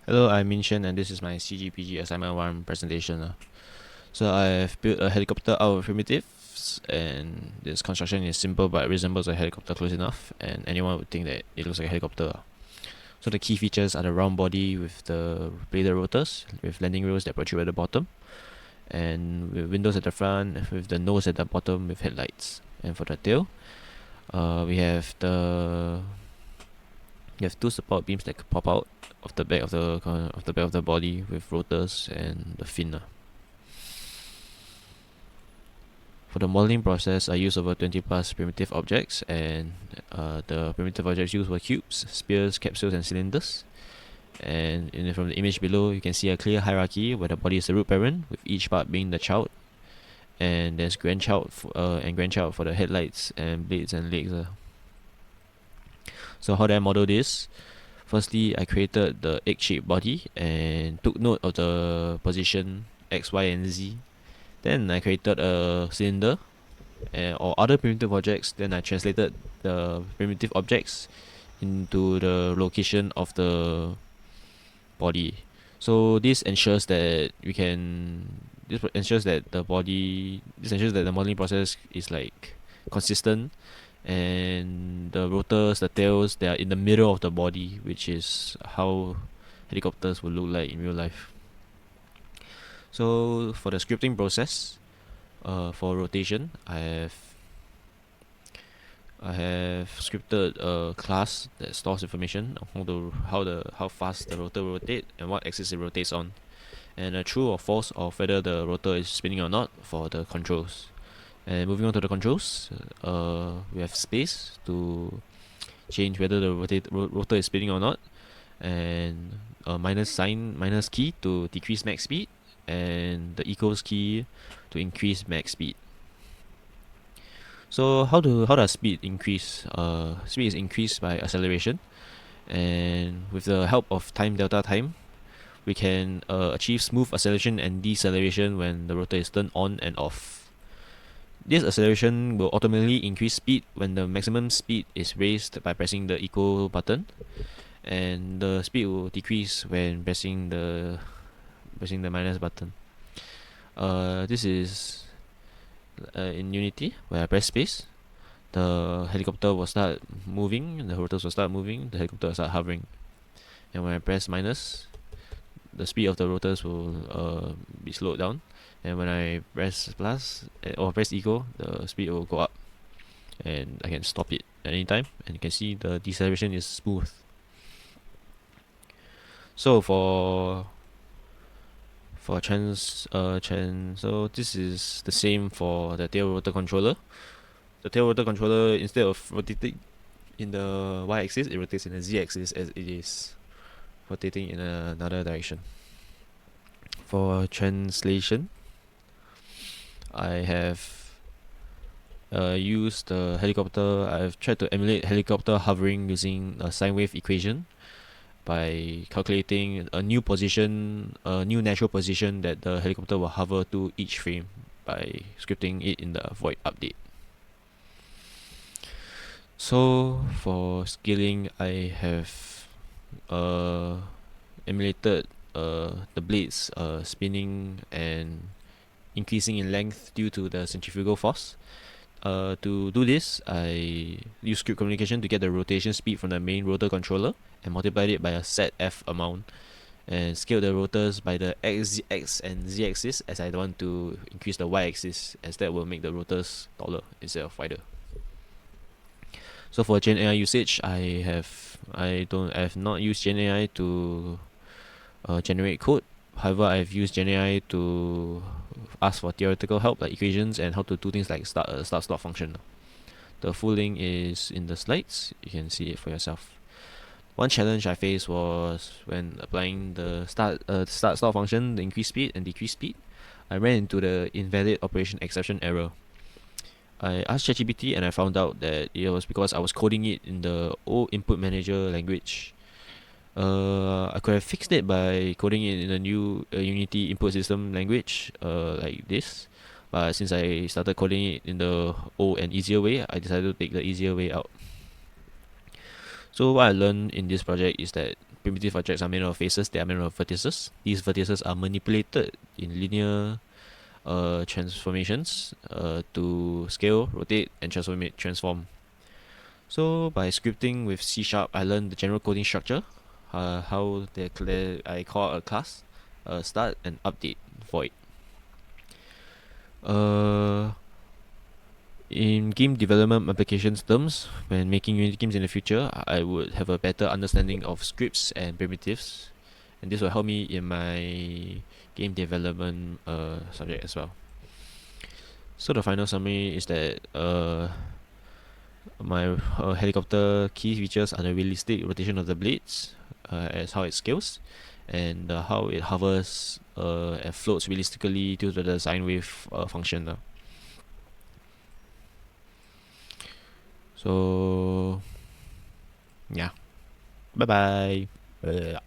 Hello, I'm Min Shen, and this is my CGPG assignment 1 presentation. So I've built a helicopter out of primitives, and this construction is simple but resembles a helicopter close enough, and anyone would think that it looks like a helicopter. So the key features are the round body with the bladed rotors, with landing wheels that protrude at the bottom, and with windows at the front, with the nose at the bottom with headlights. And for the tail, we have two support beams that could pop out of the back of the body with rotors and the fin. For the modeling process, I used over 20 plus primitive objects, and the primitive objects used were cubes, spheres, capsules, and cylinders. And from the image below, you can see a clear hierarchy where the body is the root parent, with each part being the child. And there's grandchild and grandchild for the headlights and blades and legs. So how did I model this? Firstly, I created the egg-shaped body and took note of the position X, Y, and Z. Then I created a cylinder or other primitive objects. Then I translated the primitive objects into the location of the body. So this ensures that the modeling process is like consistent, and the rotors, the tails, they are in the middle of the body, which is how helicopters will look like in real life. So for the scripting process, for rotation, I have scripted a class that stores information on how fast the rotor will rotate and what axis it rotates on, and a true or false of whether the rotor is spinning or not for the controls. And moving on to the controls, we have space to change whether the rotor is spinning or not, and a minus key to decrease max speed, and the equals key to increase max speed. So how does speed increase? Speed is increased by acceleration, and with the help of delta time, we can achieve smooth acceleration and deceleration when the rotor is turned on and off. This acceleration will automatically increase speed when the maximum speed is raised by pressing the equal button, and the speed will decrease when pressing the minus button. This is in Unity, where I press space, the helicopter will start moving, the rotors will start moving, the helicopter will start hovering. And when I press minus, the speed of the rotors will be slowed down. And when I press plus or press equal, the speed will go up, and I can stop it at any time. And you can see the deceleration is smooth. So so this is the same for the tail rotor controller. The tail rotor controller, instead of rotating in the y-axis, it rotates in the z-axis as it is rotating in another direction. For translation, I have used the helicopter. I've tried to emulate helicopter hovering using a sine wave equation by calculating a new natural position that the helicopter will hover to each frame by scripting it in the void update. So for scaling, I have emulated the blades spinning and increasing in length due to the centrifugal force. To do this, I use script communication to get the rotation speed from the main rotor controller and multiplied it by a set F amount, and scale the rotors by the X and Z axis, as I don't want to increase the Y axis, as that will make the rotors taller instead of wider. So for Gen AI usage, I have not used Gen AI to generate code. However, I've used Gen AI to ask for theoretical help, like equations and how to do things like start-stop function. The full link is in the slides. You can see it for yourself. One challenge I faced was when applying the start-stop function, the increase speed and decrease speed. I ran into the invalid operation exception error. I asked ChatGPT, and I found out that it was because I was coding it in the old input manager language. I could have fixed it by coding it in a new Unity input system language, like this. But since I started coding it in the old and easier way, I decided to take the easier way out. So what I learned in this project is that primitive objects are made of faces, they are made of vertices. These vertices are manipulated in linear transformations to scale, rotate, and transform. So by scripting with C Sharp, I learned the general coding structure, how I call a class, start and update void. In game development applications terms, when making Unity games in the future, I would have a better understanding of scripts and primitives, and this will help me in my game development subject as well. So the final summary is that my helicopter key features are the realistic rotation of the blades, as how it scales, and how it hovers and floats realistically due to the sine wave function. So yeah, bye bye.